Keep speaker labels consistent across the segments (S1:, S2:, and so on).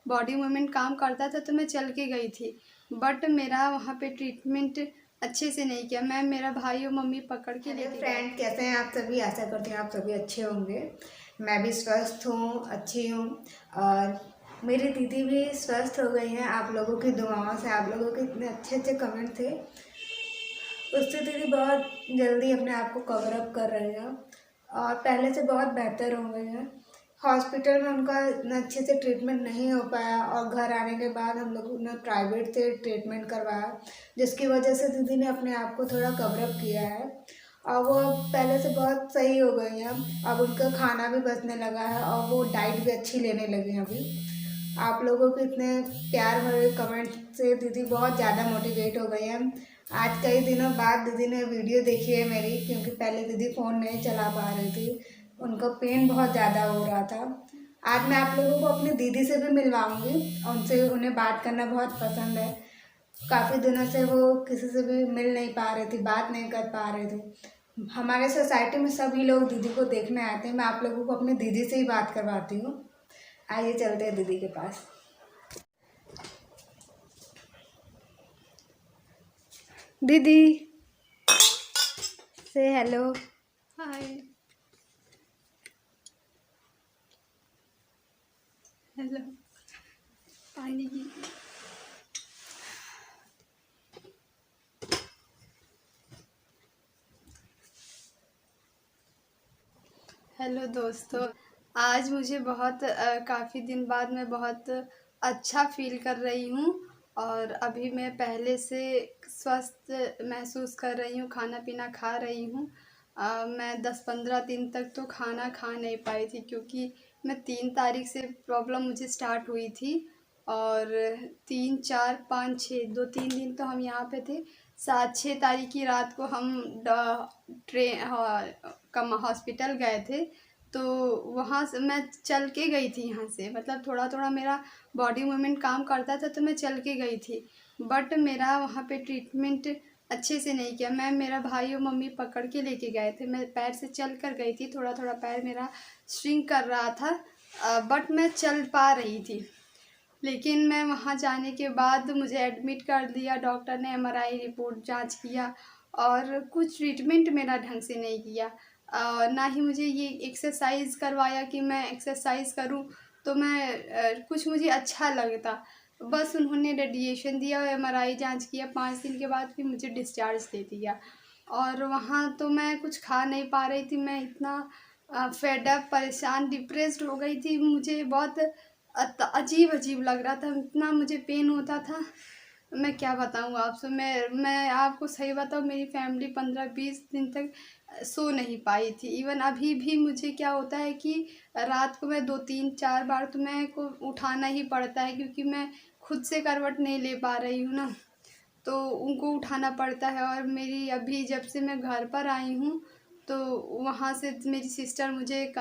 S1: Body movement काम करता था तो मैं चल के गई थी। बट मेरा वहाँ पे ट्रीटमेंट अच्छे से नहीं किया। मैं मेरा भाई और मम्मी पकड़ के लेके गए।
S2: फ्रेंड, कैसे हैं आप सभी? आशा करती हूँ आप सभी अच्छे होंगे। मैं भी स्वस्थ हूँ, अच्छी हूँ। और मेरी दीदी भी स्वस्थ हो गई हैं आप लोगों की दुआओं से। आप लोगों के इतने अच्छे अच्छे कमेंट थे, उससे दीदी बहुत जल्दी अपने आप को कवर अप कर रही हैं और पहले से बहुत बेहतर हो गई हैं। हॉस्पिटल में उनका इतना अच्छे से ट्रीटमेंट नहीं हो पाया और घर आने के बाद हम लोगों ने प्राइवेट से ट्रीटमेंट करवाया, जिसकी वजह से दीदी ने अपने आप को थोड़ा कवर अप किया है और वो पहले से बहुत सही हो गई हैं। अब उनका खाना भी बचने लगा है और वो डाइट भी अच्छी लेने लगी हैं अभी। आप लोगों के इतने प्यार भरे कमेंट से दीदी बहुत ज़्यादा मोटिवेट हो गई हैं। आज कई दिनों बाद दीदी ने वीडियो देखी है मेरी, क्योंकि पहले दीदी फ़ोन नहीं चला पा रही थी, उनका पेन बहुत ज़्यादा हो रहा था। आज मैं आप लोगों को अपनी दीदी से भी मिलवाऊंगी, उनसे उन्हें बात करना बहुत पसंद है। काफ़ी दिनों से वो किसी से भी मिल नहीं पा रही थी, बात नहीं कर पा रहे थे। हमारे सोसाइटी में सभी लोग दीदी को देखने आते हैं। मैं आप लोगों को अपनी दीदी से ही बात करवाती हूँ। आइए चलते हैं दीदी के पास। दीदी से हेलो।
S1: हाय। हेलो। पानी की। हेलो दोस्तों, आज मुझे बहुत काफ़ी दिन बाद मैं बहुत अच्छा फील कर रही हूँ और अभी मैं पहले से स्वस्थ महसूस कर रही हूँ। खाना पीना खा रही हूँ। मैं 10-15 दिन तक तो खाना खा नहीं पाई थी, क्योंकि मैं 3 तारीख से प्रॉब्लम मुझे स्टार्ट हुई थी और 3, 4, 5, 6 2-3 दिन तो हम यहाँ पे थे। 7-6 तारीख की रात को हम हॉस्पिटल गए थे। तो वहाँ से मैं चल के गई थी यहाँ से, मतलब थोड़ा थोड़ा मेरा बॉडी मूवमेंट काम करता था तो मैं चल के गई थी। बट मेरा वहाँ पे ट्रीटमेंट अच्छे से नहीं किया। मैं मेरा भाई और मम्मी पकड़ के लेके गए थे। मैं पैर से चल कर गई थी। थोड़ा थोड़ा पैर मेरा श्रिंक कर रहा था, बट मैं चल पा रही थी। लेकिन मैं वहाँ जाने के बाद मुझे एडमिट कर दिया। डॉक्टर ने एमआरआई रिपोर्ट जांच किया और कुछ ट्रीटमेंट मेरा ढंग से नहीं किया। ना ही मुझे ये एक्सरसाइज करवाया कि मैं एक्सरसाइज करूं तो मैं कुछ मुझे अच्छा लगता। बस उन्होंने रेडिएशन दिया और एमआरआई जांच किया। 5 दिन के बाद फिर मुझे डिस्चार्ज दे दिया। और वहाँ तो मैं कुछ खा नहीं पा रही थी। मैं इतना फेड अप, परेशान, डिप्रेस्ड हो गई थी। मुझे बहुत अजीब अजीब लग रहा था, इतना मुझे पेन होता था। मैं क्या बताऊँ आपसे। मैं आपको सही बताऊँ, मेरी फैमिली 15-20 दिन तक सो नहीं पाई थी। इवन अभी भी मुझे क्या होता है कि रात को मैं 2-3-4 बार तो मैं को उठाना ही पड़ता है, क्योंकि मैं खुद से करवट नहीं ले पा रही हूँ ना, तो उनको उठाना पड़ता है। और मेरी अभी जब से मैं घर पर आई हूँ तो वहाँ से मेरी सिस्टर मुझे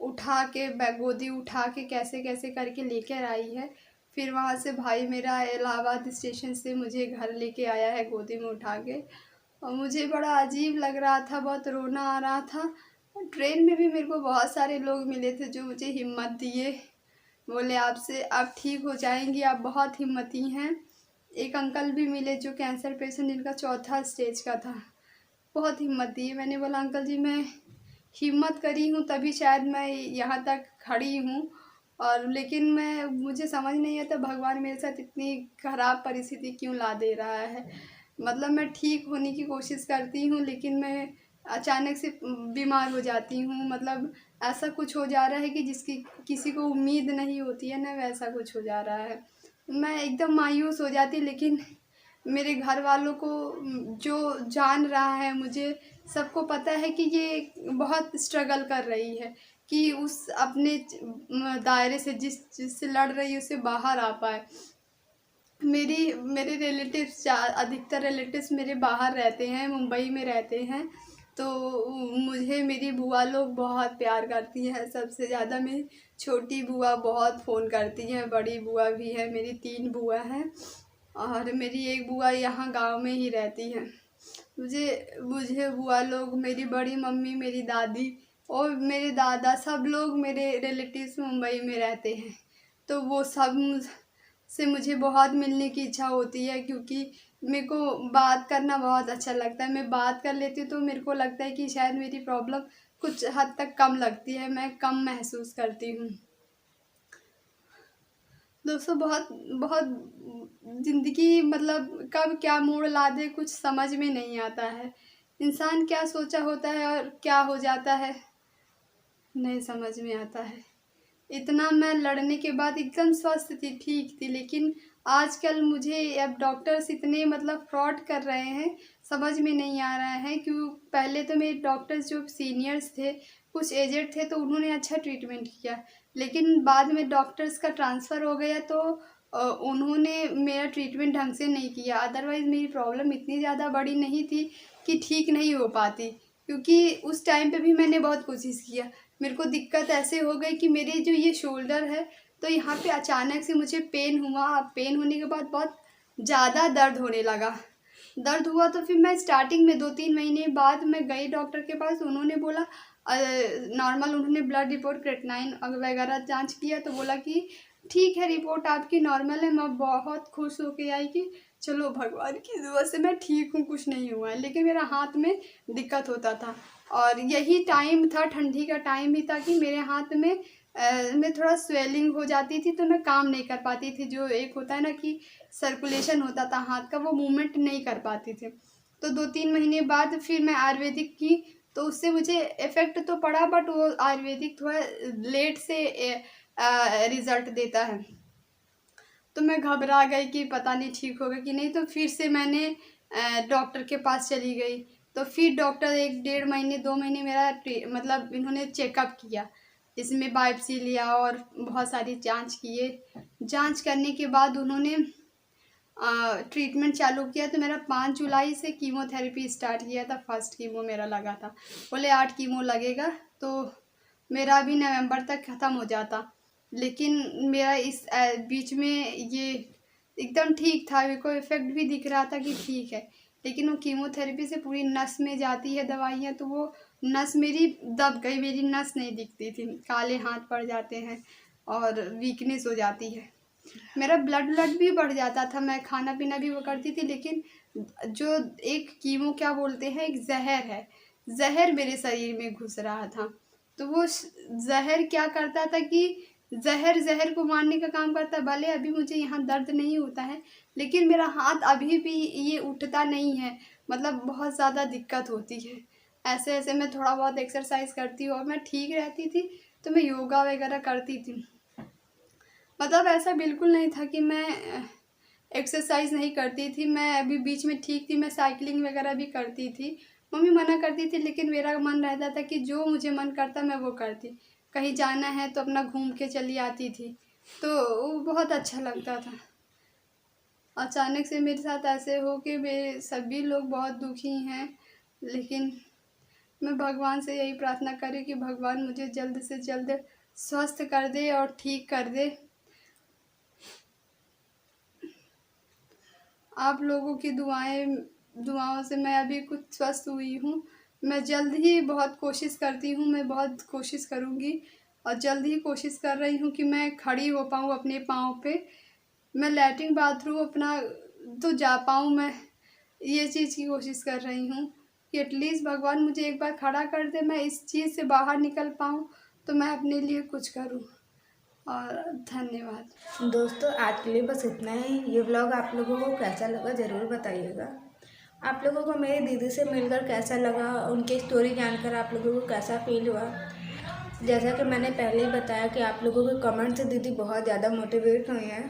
S1: उठा के गोदी उठा के कैसे कैसे करके लेकर आई है। फिर वहाँ से भाई मेरा इलाहाबाद स्टेशन से मुझे घर लेके आया है गोदी में उठा के। और मुझे बड़ा अजीब लग रहा था, बहुत रोना आ रहा था। और ट्रेन में भी मेरे को बहुत सारे लोग मिले थे जो मुझे हिम्मत दिए, बोले आपसे आप ठीक हो जाएंगी, आप बहुत हिम्मती हैं। एक अंकल भी मिले जो कैंसर पेशेंट, जिनका 4था स्टेज का था, बहुत हिम्मत दी। मैंने बोला अंकल जी मैं हिम्मत करी हूँ तभी शायद मैं यहाँ तक खड़ी हूँ। और लेकिन मुझे समझ नहीं आता भगवान मेरे साथ इतनी ख़राब परिस्थिति क्यों ला दे रहा है। मतलब मैं ठीक होने की कोशिश करती हूँ लेकिन मैं अचानक से बीमार हो जाती हूँ। मतलब ऐसा कुछ हो जा रहा है कि जिसकी किसी को उम्मीद नहीं होती है ना, वैसा कुछ हो जा रहा है। मैं एकदम मायूस हो जाती। लेकिन मेरे घर वालों को, जो जान रहा है मुझे, सबको पता है कि ये बहुत स्ट्रगल कर रही है कि उस अपने दायरे से जिससे लड़ रही है उससे बाहर आ पाए। मेरे रिलेटिव्स, अधिकतर रिलेटिव्स मेरे बाहर रहते हैं, मुंबई में रहते हैं। तो मुझे मेरी बुआ लोग बहुत प्यार करती हैं। सबसे ज़्यादा मेरी छोटी बुआ बहुत फ़ोन करती हैं। बड़ी बुआ भी है, मेरी 3 बुआ हैं और मेरी एक बुआ यहाँ गांव में ही रहती है। मुझे मुझे बुआ लोग, मेरी बड़ी मम्मी, मेरी दादी और मेरे दादा, सब लोग मेरे रिलेटिव्स मुंबई में रहते हैं। तो वो सब से मुझे बहुत मिलने की इच्छा होती है, क्योंकि मेरे को बात करना बहुत अच्छा लगता है। मैं बात कर लेती हूँ तो मेरे को लगता है कि शायद मेरी प्रॉब्लम कुछ हद तक कम लगती है, मैं कम महसूस करती हूँ। दोस्तों, बहुत बहुत ज़िंदगी मतलब कब क्या मोड़ ला दे कुछ समझ में नहीं आता है। इंसान क्या सोचा होता है और क्या हो जाता है, नहीं समझ में आता है। इतना मैं लड़ने के बाद एकदम स्वस्थ थी, ठीक थी, लेकिन आजकल मुझे अब डॉक्टर्स इतने मतलब फ्रॉड कर रहे हैं, समझ में नहीं आ रहा है। क्यों, पहले तो मेरे डॉक्टर्स जो सीनियर्स थे, कुछ एजेड थे, तो उन्होंने अच्छा ट्रीटमेंट किया, लेकिन बाद में डॉक्टर्स का ट्रांसफ़र हो गया तो उन्होंने मेरा ट्रीटमेंट ढंग से नहीं किया। अदरवाइज़ मेरी प्रॉब्लम इतनी ज़्यादा बड़ी नहीं थी कि ठीक नहीं हो पाती, क्योंकि उस टाइम पे भी मैंने बहुत कोशिश किया। मेरे को दिक्कत ऐसे हो गई कि मेरे जो ये शोल्डर है, तो यहाँ पे अचानक से मुझे पेन हुआ। पेन होने के बाद बहुत ज़्यादा दर्द होने लगा। दर्द हुआ तो फिर मैं स्टार्टिंग में 2-3 महीने बाद मैं गई डॉक्टर के पास। उन्होंने बोला नॉर्मल, उन्होंने ब्लड रिपोर्ट, क्रेटनाइन वगैरह जांच किया तो बोला कि ठीक है, रिपोर्ट आपकी नॉर्मल है। मैं बहुत खुश होके आई कि चलो भगवान की दुआ से मैं ठीक हूँ, कुछ नहीं हुआ है। लेकिन मेरा हाथ में दिक्कत होता था, और यही टाइम था, ठंडी का टाइम ही था, कि मेरे हाथ में थोड़ा स्वेलिंग हो जाती थी, तो मैं काम नहीं कर पाती थी। जो एक होता है ना कि सर्कुलेशन होता था हाथ का, वो मूवमेंट नहीं कर पाती थी। तो 2-3 महीने बाद फिर मैं आयुर्वेदिक की, तो उससे मुझे इफ़ेक्ट तो पड़ा, बट वो आयुर्वेदिक थोड़ा लेट से रिज़ल्ट देता है। तो मैं घबरा गई कि पता नहीं ठीक होगा कि नहीं, तो फिर से मैंने डॉक्टर के पास चली गई। तो फिर डॉक्टर 1 डेढ़ महीने 2 महीने मेरा मतलब इन्होंने चेकअप किया, इसमें बायोप्सी लिया और बहुत सारी जांच किए। जांच करने के बाद उन्होंने ट्रीटमेंट चालू किया। तो मेरा 5 जुलाई से कीमोथेरेपी स्टार्ट किया था, फर्स्ट कीमो मेरा लगा था। बोले 8 कीमो लगेगा, तो मेरा अभी नवंबर तक ख़त्म हो जाता, लेकिन मेरा इस बीच में ये एकदम ठीक था, मेरे को इफ़ेक्ट भी दिख रहा था कि ठीक है। लेकिन वो कीमोथेरेपी से पूरी नस में जाती है दवाइयाँ, तो वो नस मेरी दब गई, मेरी नस नहीं दिखती थी, काले हाथ पड़ जाते हैं और वीकनेस हो जाती है। मेरा ब्लड भी बढ़ जाता था, मैं खाना पीना भी वो करती थी, लेकिन जो एक कीमो क्या बोलते हैं, एक ज़हर है, ज़हर मेरे शरीर में घुस रहा था। तो वो ज़हर क्या करता था कि ज़हर को मारने का काम करता। भले अभी मुझे यहाँ दर्द नहीं होता है, लेकिन मेरा हाथ अभी भी ये उठता नहीं है, मतलब बहुत ज़्यादा दिक्कत होती है। ऐसे मैं थोड़ा बहुत एक्सरसाइज करती हूँ और मैं ठीक रहती थी, तो मैं योगा वगैरह करती थी। मतलब ऐसा बिल्कुल नहीं था कि मैं एक्सरसाइज नहीं करती थी। मैं अभी बीच में ठीक थी, मैं साइकिलिंग वगैरह भी करती थी। मम्मी मना करती थी, लेकिन मेरा मन रहता था कि जो मुझे मन करता मैं वो करती। कहीं जाना है तो अपना घूम के चली आती थी, तो वो बहुत अच्छा लगता था। अचानक से मेरे साथ ऐसे हो कि मेरे सभी लोग बहुत दुखी हैं, लेकिन मैं भगवान से यही प्रार्थना करी कि भगवान मुझे जल्द से जल्द स्वस्थ कर दे और ठीक कर दे। आप लोगों की दुआओं से मैं अभी कुछ स्वस्थ हुई हूँ। मैं जल्द ही बहुत कोशिश करती हूँ, मैं बहुत कोशिश करूँगी और जल्द ही कोशिश कर रही हूँ कि मैं खड़ी हो पाऊँ अपने पाँव पे। मैं लैट्रिन बाथरूम अपना तो जा पाऊँ, मैं ये चीज़ की कोशिश कर रही हूँ कि एटलीस्ट भगवान मुझे एक बार खड़ा कर दे, मैं इस चीज़ से बाहर निकल पाऊँ, तो मैं अपने लिए कुछ करूँ। और धन्यवाद।
S2: दोस्तों, आज के लिए बस इतना ही। ये व्लॉग आप लोगों को कैसा लगा ज़रूर बताइएगा। आप लोगों को मेरी दीदी से मिलकर कैसा लगा, उनकी स्टोरी जानकर आप लोगों को कैसा फील हुआ। जैसा कि मैंने पहले ही बताया कि आप लोगों के कमेंट से दीदी बहुत ज़्यादा मोटिवेट हुई हैं।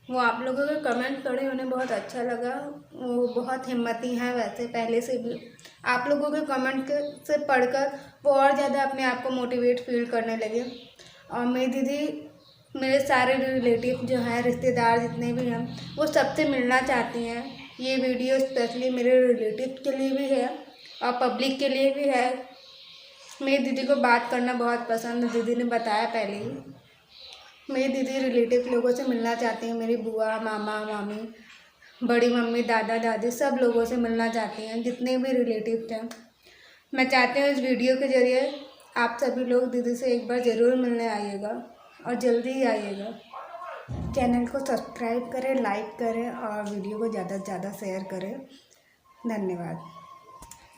S2: वो आप लोगों के कमेंट पढ़े उन्हें बहुत अच्छा लगा। वो बहुत हिम्मती हैं वैसे पहले से भी। आप लोगों के कमेंट से पढ़कर वो और ज़्यादा अपने आप को मोटिवेट फील करने लगे। और मेरी दीदी मेरे सारे रिलेटिव जो हैं, रिश्तेदार जितने भी हैं, वो सबसे मिलना चाहती हैं। ये वीडियो स्पेशली मेरे रिलेटिव के लिए भी है और पब्लिक के लिए भी है। मेरी दीदी को बात करना बहुत पसंद है, दीदी ने बताया पहले ही। मेरी दीदी रिलेटिव लोगों से मिलना चाहती हैं, मेरी बुआ, मामा, मामी, बड़ी मम्मी, दादा, दादी, सब लोगों से मिलना चाहती हैं, जितने भी रिलेटिव हैं। मैं चाहती हूँ इस वीडियो के ज़रिए आप सभी लोग दीदी से एक बार ज़रूर मिलने आइएगा और जल्दी ही आइएगा। चैनल को सब्सक्राइब करें, लाइक करें और वीडियो को ज़्यादा से ज़्यादा शेयर करें। धन्यवाद।